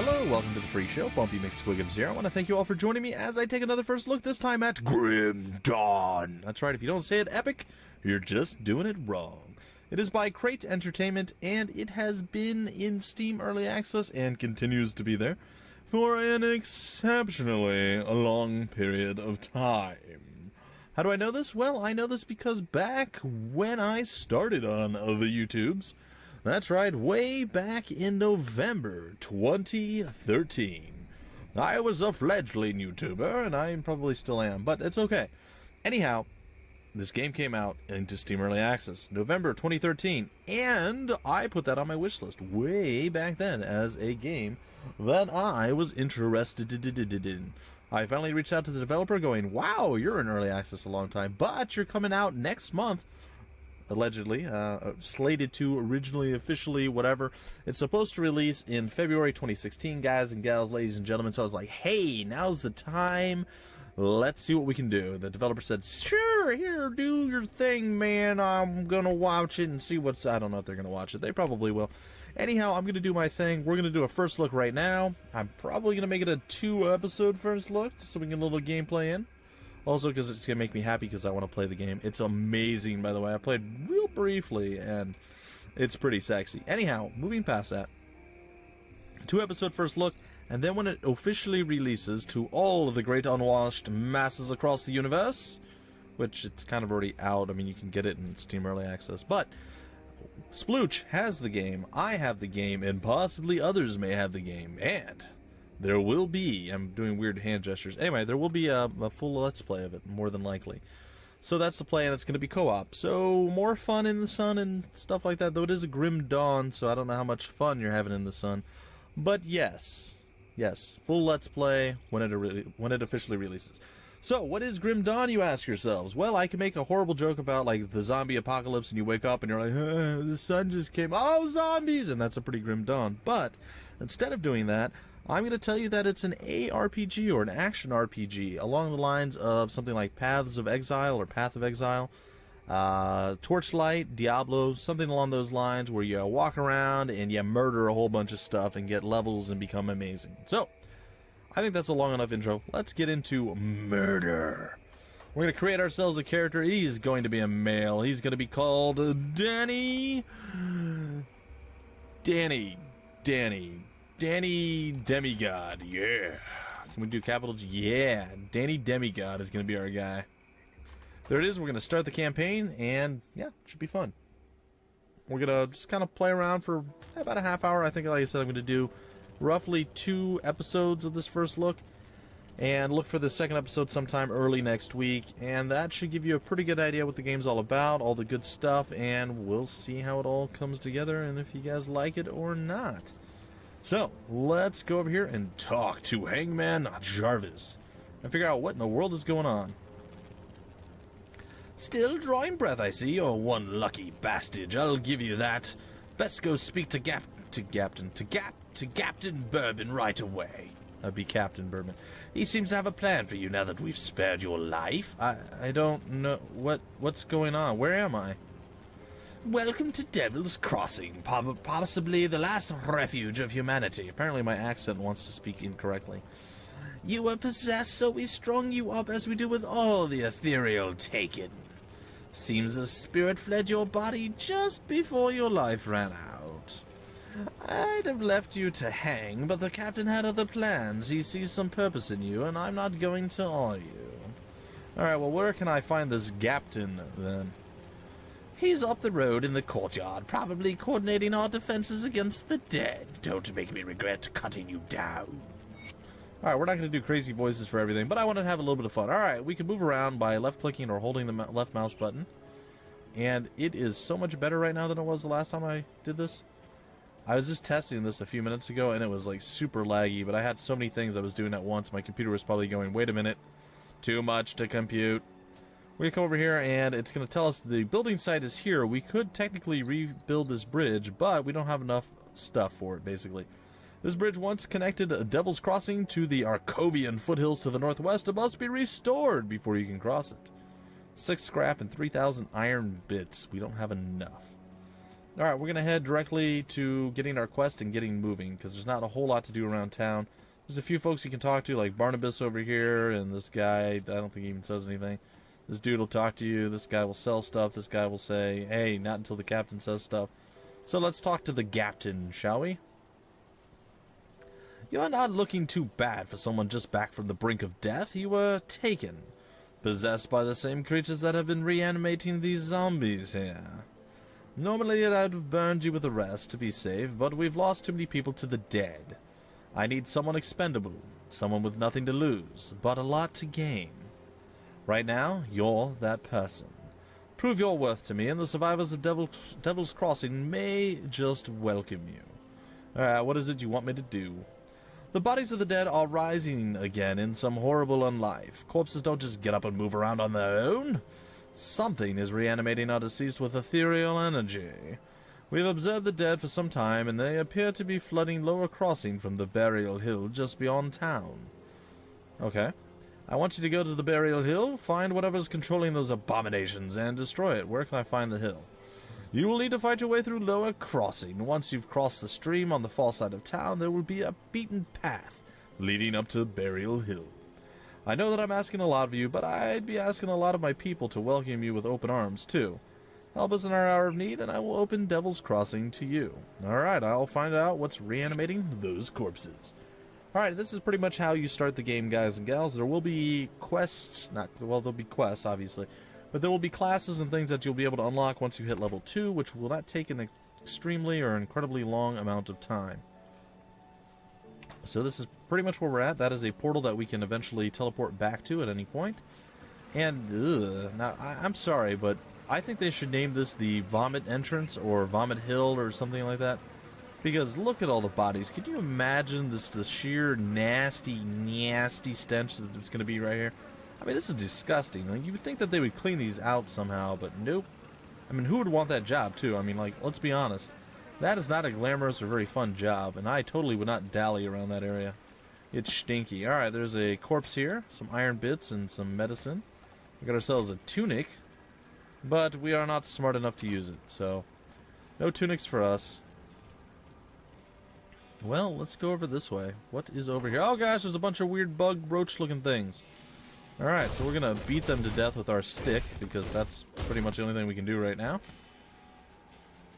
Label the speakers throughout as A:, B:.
A: Hello, welcome to the free show. Bumpy McSquigums here. I want to thank you all for joining me as I take another first look, this time at Grim Dawn. That's right, if you don't say it epic, you're just doing it wrong. It is by Crate Entertainment, and it has been in Steam Early Access and continues to be there for an exceptionally long period of time. How do I know this? Well, I know this because back when I started on the YouTubes, that's right, way back in November 2013. I was a fledgling YouTuber, and I probably still am, but it's okay. Anyhow, this game came out into Steam Early Access, November 2013, and I put that on my wish list way back then as a game that I was interested in. I finally reached out to the developer going, wow, you're in Early Access a long time, but you're coming out next month. Allegedly, slated to originally, officially, whatever. It's supposed to release in February 2016, guys and gals, ladies and gentlemen. So I was like, hey, now's the time. Let's see what we can do. The developer said, sure, here, do your thing, man. I'm going to watch it and see what's... I don't know if they're going to watch it. They probably will. Anyhow, I'm going to do my thing. We're going to do a first look right now. I'm probably going to make it a 2-episode first look so we can get a little gameplay in. Also, because it's going to make me happy because I want to play the game. It's amazing, by the way. I played real briefly, and it's pretty sexy. Anyhow, moving past that, 2-episode first look, and then when it officially releases to all of the great unwashed masses across the universe, which it's kind of already out. I mean, you can get it in Steam Early Access, but Splooch has the game, I have the game, and possibly others may have the game, and... there will be, I'm doing weird hand gestures, anyway, there will be a full Let's Play of it, more than likely. So that's the play, and it's going to be co-op. So, more fun in the sun and stuff like that, though it is a grim dawn, so I don't know how much fun you're having in the sun. But yes, full Let's Play when it officially releases. So, what is Grim Dawn, you ask yourselves? Well, I can make a horrible joke about, like, the zombie apocalypse, and you wake up and you're like, the sun just came, oh, zombies! And that's a pretty grim dawn. But, instead of doing that, I'm going to tell you that it's an ARPG, or an action RPG, along the lines of something like Paths of Exile, or Path of Exile, Torchlight, Diablo, something along those lines, where you walk around and you murder a whole bunch of stuff and get levels and become amazing. So, I think that's a long enough intro. Let's get into murder. We're going to create ourselves a character. He's going to be a male. He's going to be called Danny Demigod. Yeah. Can we do capital G? Yeah. Danny Demigod is going to be our guy. There it is. We're going to start the campaign, and yeah, it should be fun. We're going to just kind of play around for about a half hour. I think, like I said, I'm going to do roughly 2 episodes of this first look, and look for the second episode sometime early next week, and that should give you a pretty good idea what the game's all about, all the good stuff, and we'll see how it all comes together and if you guys like it or not. So, let's go over here and talk to Hangman Jarvis and figure out what in the world is going on. Still drawing breath, I see. You're one lucky bastard, I'll give you that. Best go speak to Captain Bourbon right away. That'd be Captain Bourbon. He seems to have a plan for you now that we've spared your life. I don't know what's going on. Where am I? Welcome to Devil's Crossing, possibly the last refuge of humanity. Apparently my accent wants to speak incorrectly. You were possessed, so we strung you up as we do with all the ethereal taken. Seems the spirit fled your body just before your life ran out. I'd have left you to hang, but the captain had other plans. He sees some purpose in you, and I'm not going to awe you. Alright, well, where can I find this captain, then? He's up the road in the courtyard, probably coordinating our defenses against the dead. Don't make me regret cutting you down. Alright, we're not going to do crazy voices for everything, but I want to have a little bit of fun. Alright, we can move around by left-clicking or holding the left mouse button. And it is so much better right now than it was the last time I did this. I was just testing this a few minutes ago, and it was, like, super laggy, but I had so many things I was doing at once, my computer was probably going, wait a minute, too much to compute. We're going to come over here, and it's going to tell us the building site is here. We could technically rebuild this bridge, but we don't have enough stuff for it, basically. This bridge once connected Devil's Crossing to the Arcovian foothills to the northwest. It must be restored before you can cross it. 6 scrap and 3,000 iron bits. We don't have enough. Alright, we're going to head directly to getting our quest and getting moving, because there's not a whole lot to do around town. There's a few folks you can talk to, like Barnabas over here, and this guy, I don't think he even says anything. This dude will talk to you, this guy will sell stuff, this guy will say, hey, not until the captain says stuff. So let's talk to the captain, shall we? You are not looking too bad for someone just back from the brink of death. You were taken, possessed by the same creatures that have been reanimating these zombies here. Normally I'd have burned you with the rest to be safe, but we've lost too many people to the dead. I need someone expendable, someone with nothing to lose, but a lot to gain. Right now, you're that person. Prove your worth to me, and the survivors of Devil's Crossing may just welcome you. Alright, what is it you want me to do? The bodies of the dead are rising again in some horrible unlife. Corpses don't just get up and move around on their own. Something is reanimating our deceased with ethereal energy. We've observed the dead for some time, and they appear to be flooding Lower Crossing from the Burial Hill just beyond town. Okay. I want you to go to the Burial Hill, find whatever's controlling those abominations, and destroy it. Where can I find the hill? You will need to fight your way through Lower Crossing. Once you've crossed the stream on the far side of town, there will be a beaten path leading up to Burial Hill. I know that I'm asking a lot of you, but I'd be asking a lot of my people to welcome you with open arms, too. Help us in our hour of need, and I will open Devil's Crossing to you. Alright, I'll find out what's reanimating those corpses. Alright, this is pretty much how you start the game, guys and gals. There will be quests, there'll be quests, obviously. But there will be classes and things that you'll be able to unlock once you hit level 2, which will not take an extremely or incredibly long amount of time. So this is pretty much where we're at. That is a portal that we can eventually teleport back to at any point. And, now, I'm sorry, but I think they should name this the Vomit Entrance or Vomit Hill or something like that. Because look at all the bodies. Could you imagine the sheer nasty stench that there's going to be right here? I mean, this is disgusting. Like, you would think that they would clean these out somehow, but nope. I mean, who would want that job, too? I mean, like, let's be honest. That is not a glamorous or very fun job, and I totally would not dally around that area. It's stinky. Alright, there's a corpse here, some iron bits, and some medicine. We got ourselves a tunic, but we are not smart enough to use it, so no tunics for us. Well, let's go over this way. What is over here? Oh gosh, there's a bunch of weird bug roach-looking things. Alright, so we're going to beat them to death with our stick, because that's pretty much the only thing we can do right now.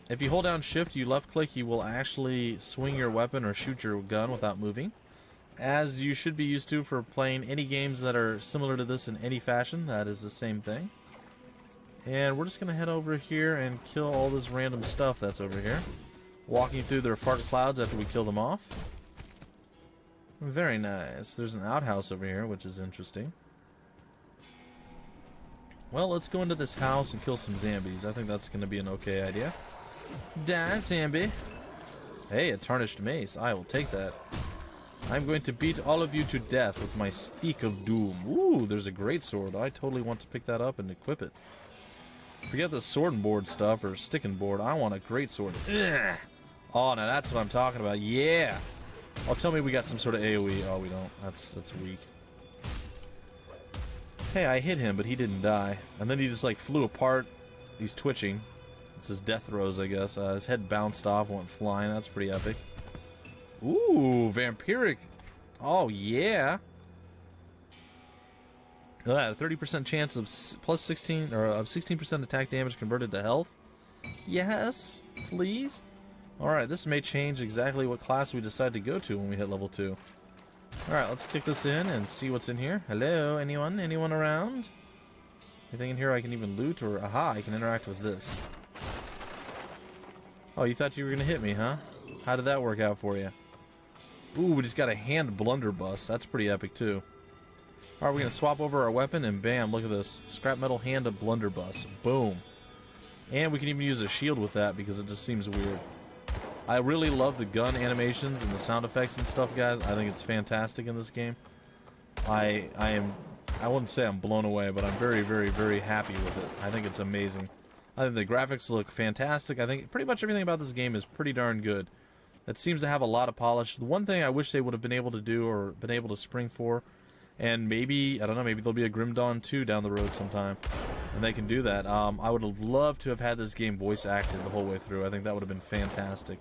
A: If you hold down shift, you left click, you will actually swing your weapon or shoot your gun without moving. As you should be used to for playing any games that are similar to this in any fashion, that is the same thing. And we're just going to head over here and kill all this random stuff that's over here. Walking through their fart clouds after we kill them off. Very nice. There's an outhouse over here, which is interesting. Well, let's go into this house and kill some zombies. I think that's going to be an okay idea. Die, zombie. Hey, a tarnished mace. I will take that. I'm going to beat all of you to death with my Stick of Doom. Ooh, there's a great sword. I totally want to pick that up and equip it. Forget the sword and board stuff or stick and board. I want a great sword. Ugh. Oh, now that's what I'm talking about. Yeah. Oh, tell me we got some sort of AoE. Oh, we don't. That's weak. Hey, I hit him, but he didn't die. And then he just, like, flew apart. He's twitching. It's his death throes, I guess. His head bounced off, went flying. That's pretty epic. Ooh, vampiric. Oh, yeah. Look at that, 30% chance of plus 16, or of 16% attack damage converted to health. Yes, please. Alright, this may change exactly what class we decide to go to when we hit level 2. Alright, let's kick this in and see what's in here. Hello, anyone? Anyone around? Anything in here I can even loot? Or, aha, I can interact with this. Oh, you thought you were going to hit me, huh? How did that work out for you? Ooh, we just got a hand blunderbuss. That's pretty epic, too. Alright, we're going to swap over our weapon, and bam, look at this. Scrap metal hand of blunderbuss. Boom. And we can even use a shield with that, because it just seems weird. I really love the gun animations and the sound effects and stuff, guys. I think it's fantastic in this game. I wouldn't say I'm blown away, but I'm very, very, very happy with it. I think it's amazing. I think the graphics look fantastic. I think pretty much everything about this game is pretty darn good. It seems to have a lot of polish. The one thing I wish they would have been able to do or been able to spring for, and maybe, I don't know, maybe there'll be a Grim Dawn 2 down the road sometime, and they can do that. I would have loved to have had this game voice acted the whole way through. I think that would have been fantastic.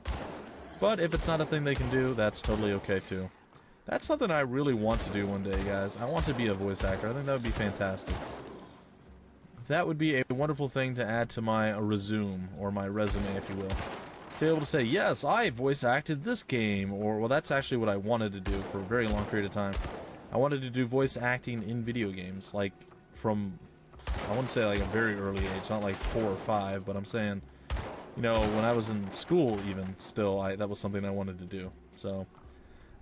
A: But if it's not a thing they can do, that's totally okay too. That's something I really want to do one day, guys. I want to be a voice actor. I think that would be fantastic. That would be a wonderful thing to add to my resume, or my resume, if you will. To be able to say, yes, I voice acted this game, or, well, that's actually what I wanted to do for a very long period of time. I wanted to do voice acting in video games, like, from, I wouldn't say like a very early age, not like 4 or 5, but I'm saying, you know, when I was in school even, still, that was something I wanted to do. So,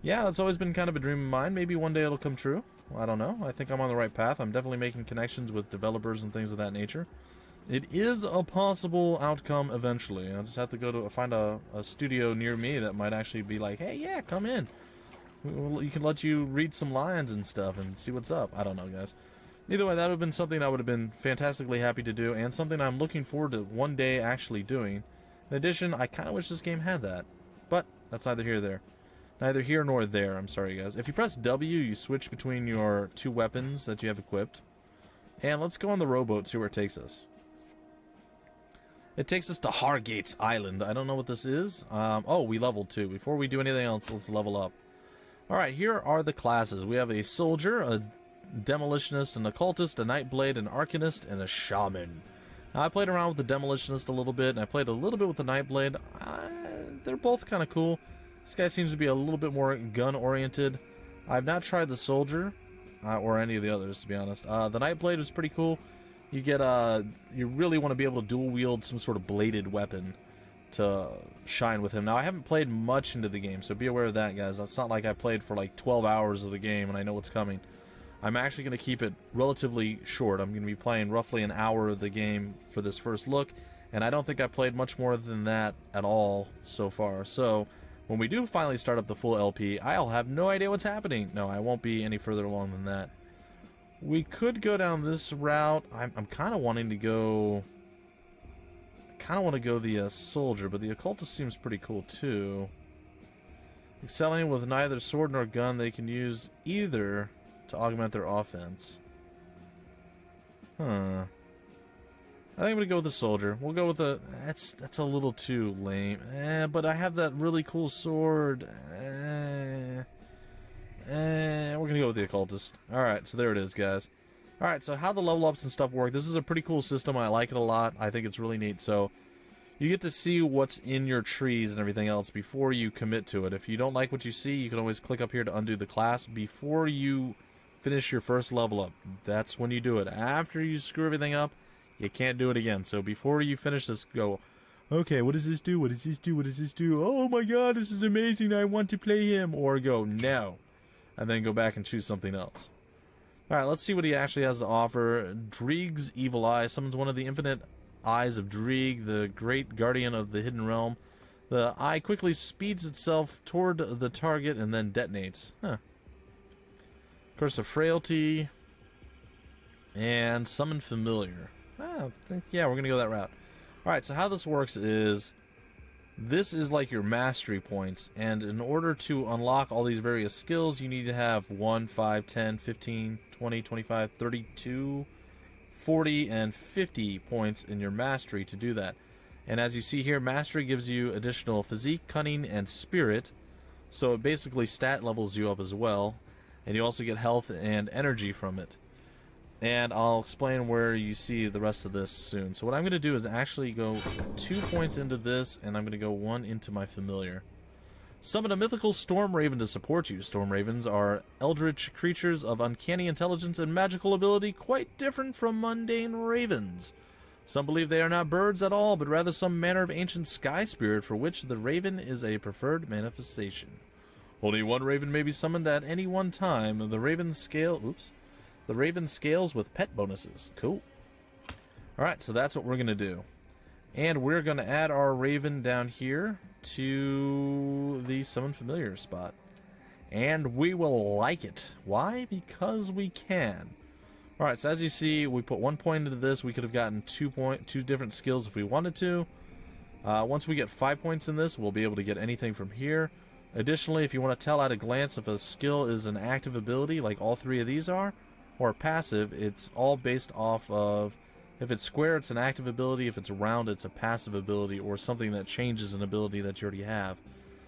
A: yeah, that's always been kind of a dream of mine. Maybe one day it'll come true. I don't know. I think I'm on the right path. I'm definitely making connections with developers and things of that nature. It is a possible outcome eventually. I'll just have to go to find a studio near me that might actually be like, hey, yeah, come in. You can let you read some lines and stuff and see what's up. I don't know, guys. Either way, that would have been something I would have been fantastically happy to do, and something I'm looking forward to one day actually doing. In addition, I kind of wish this game had that. But that's neither here nor there. Neither here nor there, I'm sorry, guys. If you press W, you switch between your 2 weapons that you have equipped. And let's go on the rowboat, see where it takes us. It takes us to Hargate's Island. I don't know what this is. Oh, we leveled too. Before we do anything else, let's level up. Alright, here are the classes. We have a soldier, a demolitionist, an occultist, a nightblade, an arcanist, and a shaman. Now, I played around with the demolitionist a little bit, and I played a little bit with the nightblade. They're both kind of cool. This guy seems to be a little bit more gun-oriented. I've not tried the soldier, or any of the others, to be honest. The nightblade was pretty cool. You get, you really want to be able to dual-wield some sort of bladed weapon to shine with him. Now, I haven't played much into the game, so be aware of that, guys. It's not like I played for like 12 hours of the game and I know what's coming. I'm actually going to keep it relatively short. I'm going to be playing roughly an hour of the game for this first look, and I don't think I played much more than that at all so far. So, when we do finally start up the full LP, I'll have no idea what's happening. No, I won't be any further along than that. We could go down this route. I'm kind of wanting to go... I kind of want to go the soldier, but the occultist seems pretty cool too. Excelling with neither sword nor gun, they can use either to augment their offense. Huh. I think I'm gonna go with the soldier. We'll go with the... That's a little too lame. But I have that really cool sword. We're gonna go with the occultist. Alright, so there it is, guys. Alright, so how the level ups and stuff work. This is a pretty cool system. I like it a lot. I think it's really neat. So, you get to see what's in your trees and everything else before you commit to it. If you don't like what you see, you can always click up here to undo the class before you finish your first level up. That's when you do it. After you screw everything up, you can't do it again. So before you finish this, go, okay, what does this do? What does this do? What does this do? Oh my god, this is amazing. I want to play him. Or go, no. And then go back and choose something else. Alright, let's see what he actually has to offer. Dreeg's Evil Eye summons one of the infinite eyes of Dreeg, the great guardian of the hidden realm. The eye quickly speeds itself toward the target and then detonates. Huh. Curse of Frailty. And Summon Familiar. Yeah, we're going to go that route. Alright, so how this works is, this is like your mastery points, and in order to unlock all these various skills, you need to have 1, 5, 10, 15, 20, 25, 32, 40, and 50 points in your mastery to do that. And as you see here, mastery gives you additional physique, cunning, and spirit, so it basically stat levels you up as well, and you also get health and energy from it. And I'll explain where you see the rest of this soon. So what I'm going to do is actually go 2 points into this, and I'm going to go 1 into my familiar. Summon a mythical Storm Raven to support you. Storm Ravens are eldritch creatures of uncanny intelligence and magical ability, quite different from mundane ravens. Some believe they are not birds at all, but rather some manner of ancient sky spirit for which the raven is a preferred manifestation. Only one raven may be summoned at any one time. The raven scales with pet bonuses. Cool. Alright, so that's what we're going to do. And we're going to add our raven down here to the Summon Familiar spot. And we will like it. Why? Because we can. Alright, so as you see, we put 1 point into this. We could have gotten 2 different skills if we wanted to. Once we get 5 points in this, we'll be able to get anything from here. Additionally, if you want to tell at a glance if a skill is an active ability, like all 3 of these are, or passive, it's all based off of If it's square, it's an active ability. If it's round, it's a passive ability or something that changes an ability that you already have.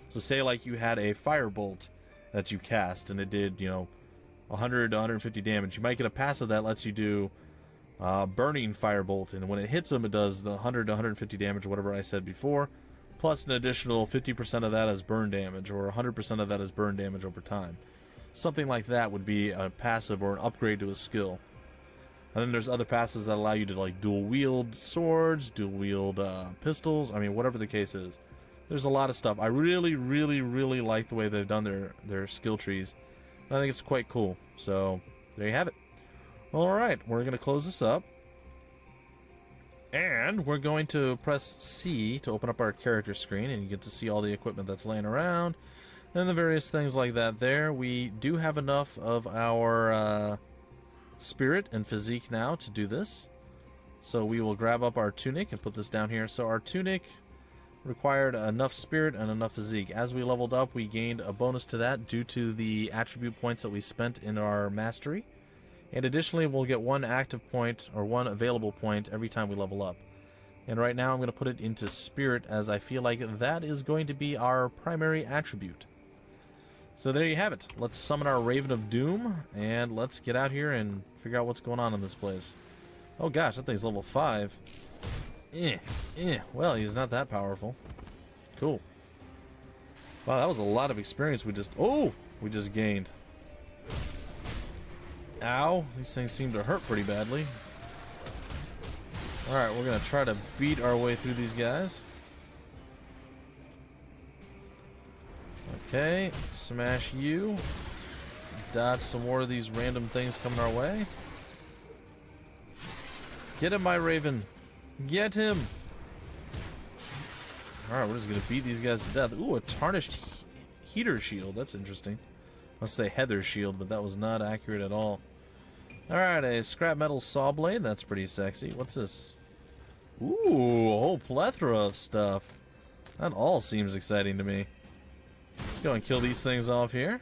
A: So say like you had a firebolt that you cast and it did, 100 to 150 damage. You might get a passive that lets you do burning firebolt, and when it hits them, it does the 100 to 150 damage, whatever I said before, plus an additional 50% of that as burn damage, or 100% of that as burn damage over time. Something like that would be a passive or an upgrade to a skill. And then there's other passives that allow you to like dual wield swords, dual wield pistols. I mean, whatever the case is. There's a lot of stuff. I really, really, really like the way they've done their skill trees. And I think it's quite cool. So there you have it. Alright, we're going to close this up. And we're going to press C to open up our character screen, and you get to see all the equipment that's laying around and the various things like that there. We do have enough of our spirit and physique now to do this. So we will grab up our tunic and put this down here. So our tunic required enough spirit and enough physique. As we leveled up, we gained a bonus to that due to the attribute points that we spent in our mastery. And additionally, we'll get one active point, or one available point, every time we level up. And right now I'm going to put it into spirit, as I feel like that is going to be our primary attribute. So there you have it. Let's summon our Raven of Doom, and let's get out here and figure out what's going on in this place. Oh gosh, that thing's level 5. Well, he's not that powerful. Cool. Wow, that was a lot of experience we just gained. Ow, these things seem to hurt pretty badly. Alright, we're going to try to beat our way through these guys. Okay, smash you. Dodge some more of these random things coming our way. Get him, my Raven. Get him. Alright, we're just going to beat these guys to death. Ooh, a tarnished heater shield. That's interesting. Let's say Heather shield, but that was not accurate at all. Alright, a scrap metal saw blade. That's pretty sexy. What's this? Ooh, a whole plethora of stuff. That all seems exciting to me. Let's go and kill these things off here.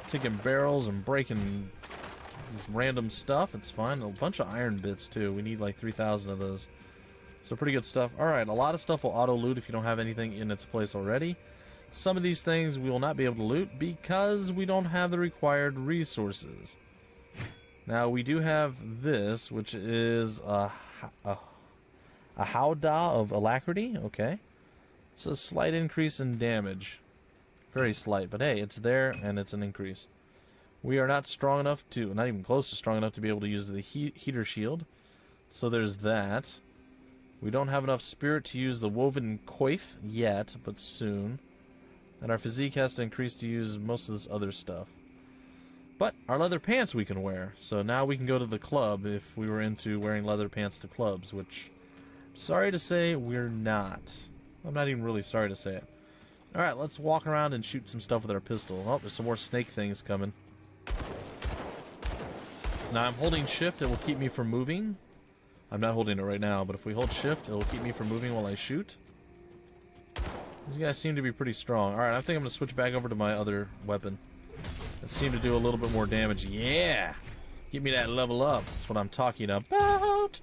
A: Taking barrels and breaking random stuff. It's fine. A bunch of iron bits, too. We need like 3,000 of those. So pretty good stuff. Alright, a lot of stuff will auto-loot if you don't have anything in its place already. Some of these things we will not be able to loot because we don't have the required resources. Now, we do have this, which is a Howdah of Alacrity. Okay. It's a slight increase in damage. Very slight, but hey, it's there, and it's an increase. We are not strong enough to, not even close to strong enough to be able to use the heater shield. So there's that. We don't have enough spirit to use the woven coif yet, but soon. And our physique has to increase to use most of this other stuff. But our leather pants we can wear. So now we can go to the club if we were into wearing leather pants to clubs, which, sorry to say, we're not. I'm not even really sorry to say it. Alright, let's walk around and shoot some stuff with our pistol. Oh, there's some more snake things coming. Now I'm holding shift. It will keep me from moving. I'm not holding it right now, but if we hold shift, it will keep me from moving while I shoot. These guys seem to be pretty strong. Alright, I think I'm going to switch back over to my other weapon. That seemed to do a little bit more damage. Yeah! Give me that level up. That's what I'm talking about.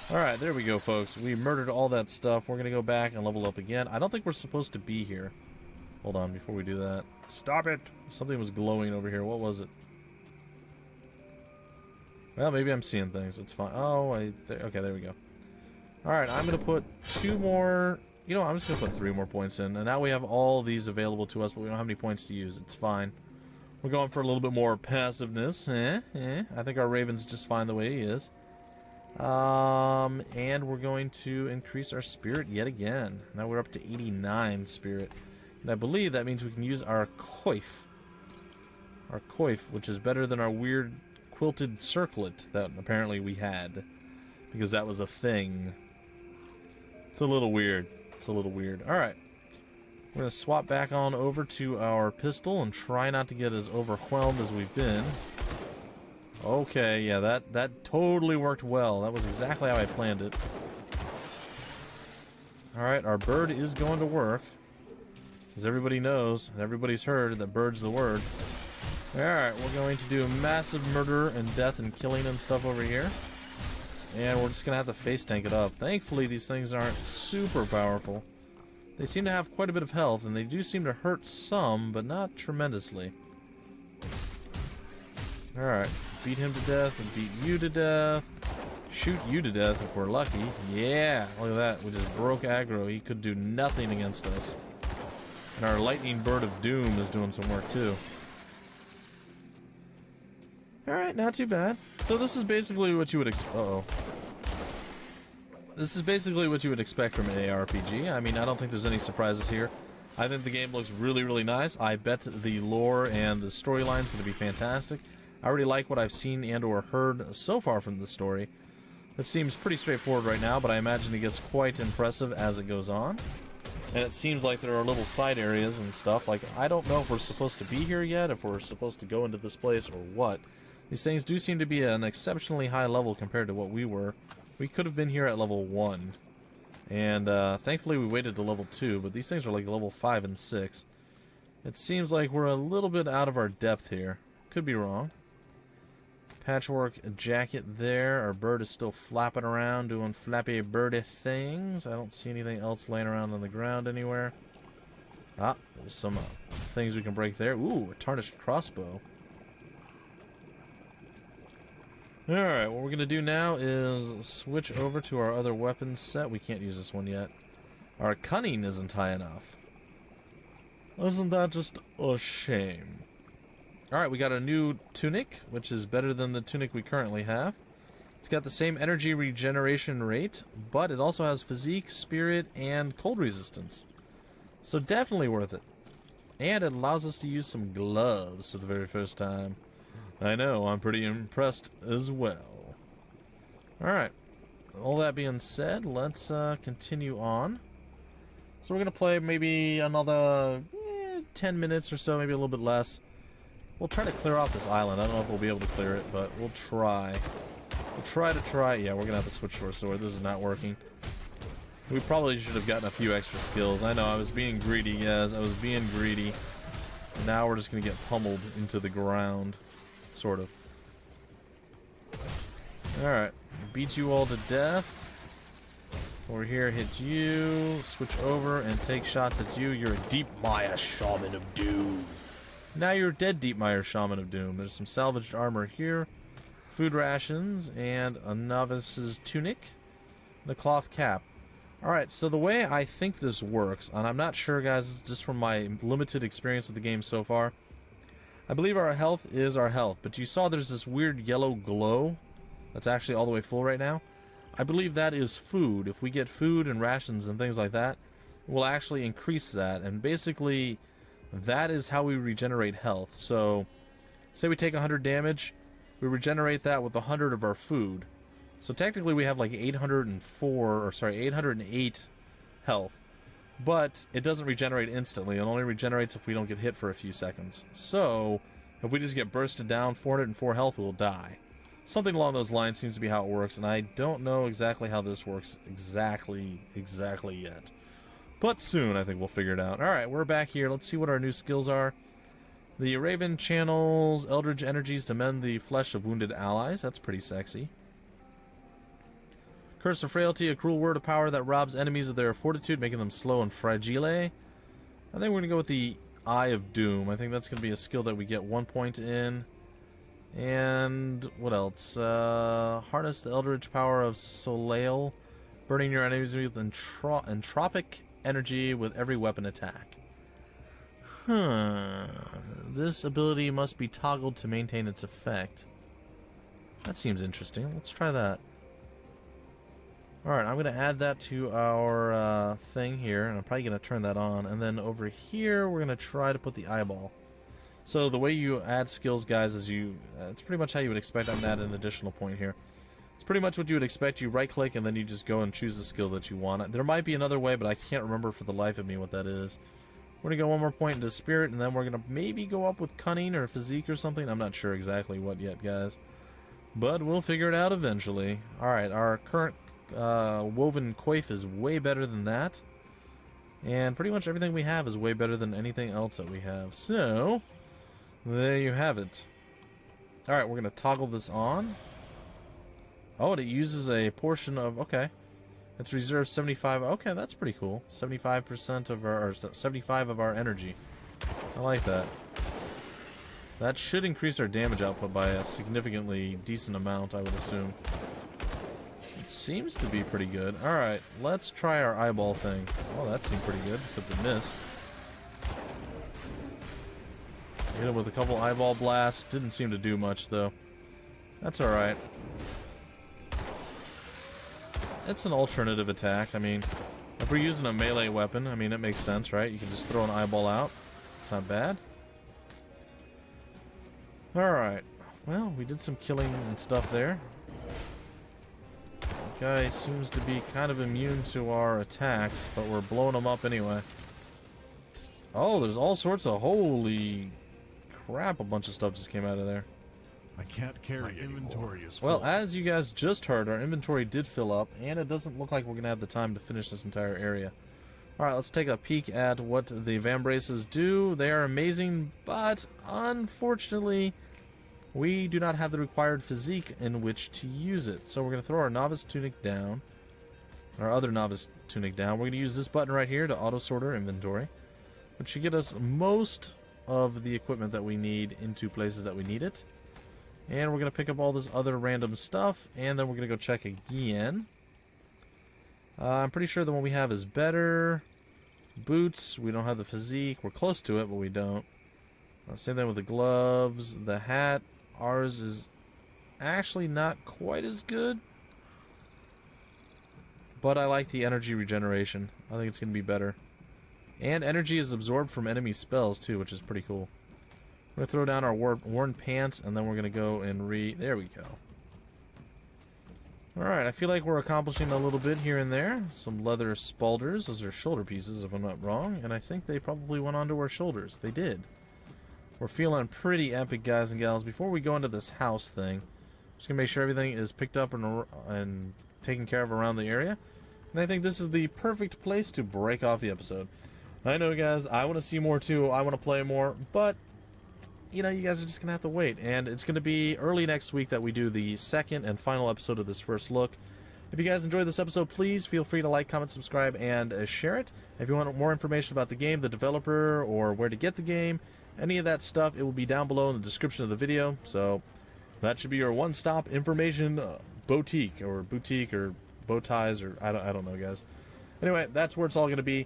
A: Alright, there we go, folks. We murdered all that stuff. We're going to go back and level up again. I don't think we're supposed to be here. Hold on, before we do that. Stop it! Something was glowing over here. What was it? Well, maybe I'm seeing things. It's fine. Oh, okay, there we go. Alright, I'm going to put 2 more... You know, I'm just going to put 3 more points in. And now we have all these available to us, but we don't have any points to use. It's fine. We're going for a little bit more passiveness. I think our Raven's just fine the way he is. And we're going to increase our spirit yet again. Now we're up to 89 spirit. And I believe that means we can use our coif. Our coif, which is better than our weird quilted circlet that apparently we had. Because that was a thing. It's a little weird. It's a little weird. Alright. We're going to swap back on over to our pistol and try not to get as overwhelmed as we've been. Okay, yeah, that totally worked well. That was exactly how I planned it. Alright, our bird is going to work. As everybody knows, and everybody's heard, that bird's the word. Alright, we're going to do massive murder and death and killing and stuff over here. And we're just going to have to face tank it up. Thankfully, these things aren't super powerful. They seem to have quite a bit of health, and they do seem to hurt some, but not tremendously. Alright, beat him to death and beat you to death. Shoot you to death if we're lucky. Yeah, look at that. We just broke aggro. He could do nothing against us. And our lightning bird of doom is doing some work too. Alright, not too bad. So this is basically what you would This is basically what you would expect from an ARPG. I mean, I don't think there's any surprises here. I think the game looks really, really nice. I bet the lore and the storyline's going to be fantastic. I already like what I've seen and or heard so far from the story. It seems pretty straightforward right now, but I imagine it gets quite impressive as it goes on. And it seems like there are little side areas and stuff. Like, I don't know if we're supposed to be here yet, if we're supposed to go into this place or what. These things do seem to be at an exceptionally high level compared to what we were. We could have been here at level 1. And thankfully we waited to level 2, but these things are like level 5 and 6. It seems like we're a little bit out of our depth here. Could be wrong. Patchwork jacket there. Our bird is still flapping around doing flappy birdie things. I don't see anything else laying around on the ground anywhere. Ah, there's some things we can break there. Ooh, a tarnished crossbow. Alright, what we're going to do now is switch over to our other weapons set. We can't use this one yet. Our cunning isn't high enough. Isn't that just a shame? Alright, we got a new tunic, which is better than the tunic we currently have. It's got the same energy regeneration rate, but it also has physique, spirit, and cold resistance. So definitely worth it. And it allows us to use some gloves for the very first time. I know, I'm pretty impressed as well. Alright, all that being said, let's continue on. So we're going to play maybe another 10 minutes or so, maybe a little bit less. We'll try to clear off this island. I don't know if we'll be able to clear it, but we'll try. We'll try. Yeah, we're going to have to switch to our sword. This is not working. We probably should have gotten a few extra skills. I know, I was being greedy, yes. I was being greedy. Now we're just going to get pummeled into the ground. Sort of. Alright. Beat you all to death. Over here, hit you. Switch over and take shots at you. You're a Deep Maya Shaman of Doom. Now you're dead, Deep Maya Shaman of Doom. There's some salvaged armor here. Food rations and a novice's tunic. And a cloth cap. Alright, so the way I think this works, and I'm not sure, guys, just from my limited experience with the game so far, I believe our health is our health, but you saw there's this weird yellow glow that's actually all the way full right now. I believe that is food. If we get food and rations and things like that, we'll actually increase that, and basically that is how we regenerate health. So, say we take 100 damage, we regenerate that with 100 of our food. So technically we have like 808 health. But it doesn't regenerate instantly. It only regenerates if we don't get hit for a few seconds. So, if we just get bursted down, 404 health, we'll die. Something along those lines seems to be how it works, and I don't know exactly how this works exactly yet. But soon, I think we'll figure it out. Alright, we're back here. Let's see what our new skills are. The Raven channels Eldritch energies to mend the flesh of wounded allies. That's pretty sexy. Curse of Frailty, a cruel word of power that robs enemies of their fortitude, making them slow and fragile. I think we're going to go with the Eye of Doom. I think that's going to be a skill that we get 1 point in. And what else? Harness the Eldritch power of Soleil, burning your enemies with entropic energy with every weapon attack. This ability must be toggled to maintain its effect. That seems interesting. Let's try that. Alright, I'm going to add that to our thing here, and I'm probably going to turn that on. And then over here, we're going to try to put the eyeball. So the way you add skills, guys, is it's pretty much how you would expect. I'm going to add an additional point here. It's pretty much what you would expect. You right-click, and then you just go and choose the skill that you want. There might be another way, but I can't remember for the life of me what that is. We're going to go 1 more point into Spirit, and then we're going to maybe go up with Cunning or Physique or something. I'm not sure exactly what yet, guys. But we'll figure it out eventually. Alright, our current woven coif is way better than that, and pretty much everything we have is way better than anything else that we have. So there you have it. Alright, we're going to toggle this on. Oh, and it uses a portion of... Okay. It's reserved 75... Okay, that's pretty cool. 75% of our... Or 75 of our energy. I like that. That should increase our damage output by a significantly decent amount, I would assume. It seems to be pretty good. Alright, let's try our eyeball thing. Oh, that seemed pretty good, except it missed. Hit him with a couple eyeball blasts. Didn't seem to do much, though. That's alright. It's an alternative attack. I mean, if we're using a melee weapon, I mean, it makes sense, right? You can just throw an eyeball out. It's not bad. Alright. Well, we did some killing and stuff there. The guy seems to be kind of immune to our attacks, but we're blowing him up anyway. Oh, there's all sorts of... Holy crap, a bunch of stuff just came out of there.
B: I can't carry inventory is full.
A: Well, as you guys just heard, our inventory did fill up, and it doesn't look like we're going to have the time to finish this entire area. Alright, let's take a peek at what the Vambraces do. They are amazing, but unfortunately, we do not have the required physique in which to use it. So we're going to throw our Novice Tunic down, our other Novice Tunic down. We're going to use this button right here to auto-sort our inventory, which should get us most of the equipment that we need into places that we need it. And we're going to pick up all this other random stuff, and then we're going to go check again. I'm pretty sure the one we have is better. Boots, we don't have the physique. We're close to it, but we don't. Same thing with the gloves. The hat, ours is actually not quite as good. But I like the energy regeneration. I think it's going to be better. And energy is absorbed from enemy spells, too, which is pretty cool. We're going to throw down our worn pants, and then we're going to go and There we go. Alright, I feel like we're accomplishing a little bit here and there. Some leather spalders. Those are shoulder pieces, if I'm not wrong. And I think they probably went onto our shoulders. They did. We're feeling pretty epic, guys and gals. Before we go into this house thing, just going to make sure everything is picked up and taken care of around the area. And I think this is the perfect place to break off the episode. I know, guys, I want to see more, too. I want to play more, but... you know, you guys are just going to have to wait. And it's going to be early next week that we do the second and final episode of this first look. If you guys enjoyed this episode, please feel free to like, comment, subscribe, and share it. If you want more information about the game, the developer, or where to get the game, any of that stuff, it will be down below in the description of the video. So that should be your one-stop information boutique, or bow ties, or I don't know, guys. Anyway, that's where it's all going to be.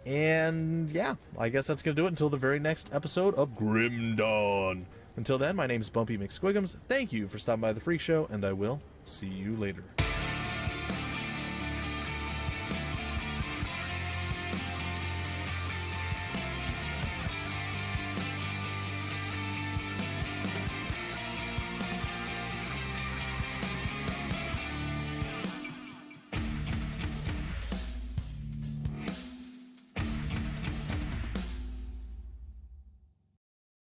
A: And yeah, I guess that's going to do it until the very next episode of Grim Dawn. Until then, my name is Bumpy McSquigums. Thank you for stopping by the Freak Show, and I will see you later.